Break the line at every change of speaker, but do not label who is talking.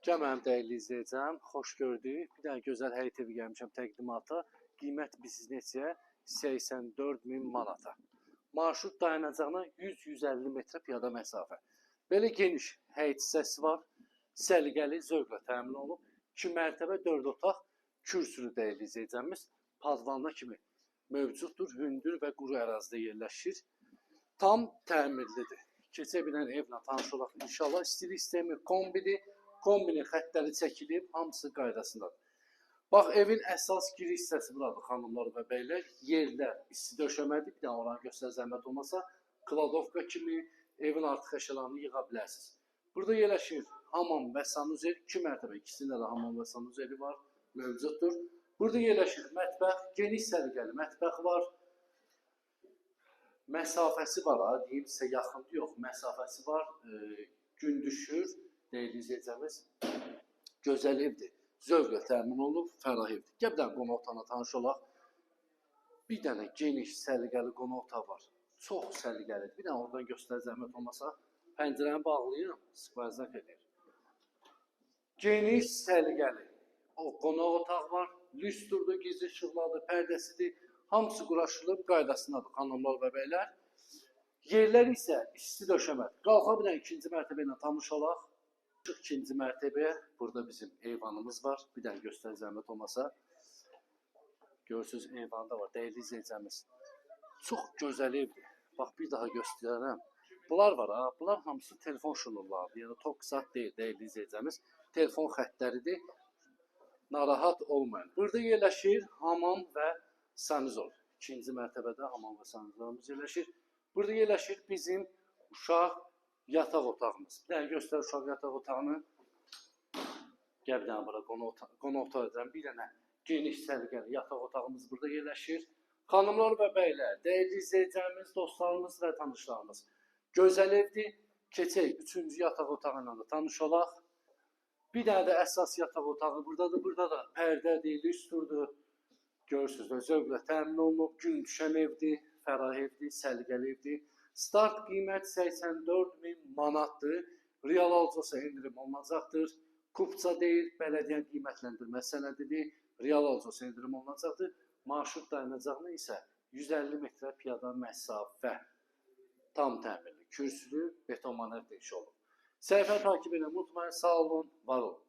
Cəməm dəyərli izləyicəm, xoş gördük. Bir dənə gözəl həyət evi gəlmişəm təqdimata. Qiymət biz neçəyə? 84 min manata. Marşrut dayanacağına 100-150 metrə piyada məsafə. Belə geniş həyət hissəsi var. Səliqəli, zövqlə təmin olunub. 2 mərtəbə, 4 otaq, kürsülü dəyərli izləyicəmiz. Padvanna kimi mövcuddur. Hündür və quru ərazidə yerləşir. Tam təmirlidir. Keçə bilən evlə tanış olaq. İnşallah istilik sistemi kombidir. Kombinin xəttləri çəkilib, hamısı qaydasındadır. Bax, evin əsas giriş hissəsi buradır, xanımlar və bəylər. Yerlər isti döşəmədir, bir dənə oranı göstər zəhmət olmasa, kladovka kimi evin artıq əşyalarını yığa bilərsiniz. Burada yerləşir hamam və sanuzel, 2 mərtəbə, ikisində də hamam və sanuzeli var, mövcuddur. Burada yerləşir mətbəx, geniş səliqəli mətbəx var. Məsafəsi var, deyim sizə yaxındır, yox, məsafəsi var, gün düşür. Deyirli izləyəcəmiz, gözəl evdir, zövqlə təmin olunub, fərah evdir. Gəl bir dənə qonaq otağına tanış olaq. Bir dənə geniş, səliqəli qonaq otağı var. Çox səliqəlidir. Bir dənə oradan göstər zəhmət olmasa, pəncərəni bağlayın, skvaznak edir. Geniş, səliqəli qonaq otağı var. Lüstrdur, gizli işıqlardır, pərdəsidir. Hamısı quraşılıb, qaydasındadır, xanımlar və bəylər. Yerlər isə isti döşəmədir. Qalxa bir dənə ikinci mərtəbə ilə tanış olaq. İkinci mərtəbəyə, burada bizim eyvanımız var. Bir dənə göstər zəhmət olmasa. Görürsünüz, eyvanda var, dəyərli izləyicəmiz. Çox gözəl evdir. Bax, bir daha göstərərəm. Bunlar var, ha. Bunlar hamısı telefon şunurlardır. Yəni, tok zat deyil, dəyərli izləyicəmiz. Telefon xəttləridir. Narahat olmayın. Burada yerləşir hamam və sanuzol. İkinci mərtəbədə hamam və sanuzolumuz yerləşir. Burada yerləşir bizim uşaq yataq otağımız. Bir dənə göstər uşaq yataq otağını. Gəl bir dənə bura qonaq otağı edirəm. Bir dənə geniş səliqəli yataq otağımız burada yerləşir. Xanımlar və bəylər, dəyərli izləyicəmiz, dostlarımız və tanışlarımız. Gözəl evdir. Keçək 3-cü yataq otağı ilə də tanış olaq. Bir dənə də əsas yataq otağı buradadır. Burada da pərdədir, lüstrdur. Görürsünüz, zövqlə təmin olunub. Gün düşən evdir, fərah evdir, səliqəli evdir. Start qiymət 84 min manatdır. Real alcasa indirim olunacaqdır. Kupça deyil, bələdiyyə qiymətləndirmə sənədidir. Real alcasa indirim olunacaqdır. Marşrut dayanacağına isə 150 metrə piyada məsafə. Tam təmirli, kürsülü, beton manev deyişi olub. Səhifə takib edin, unutmayın, sağ olun, var olun.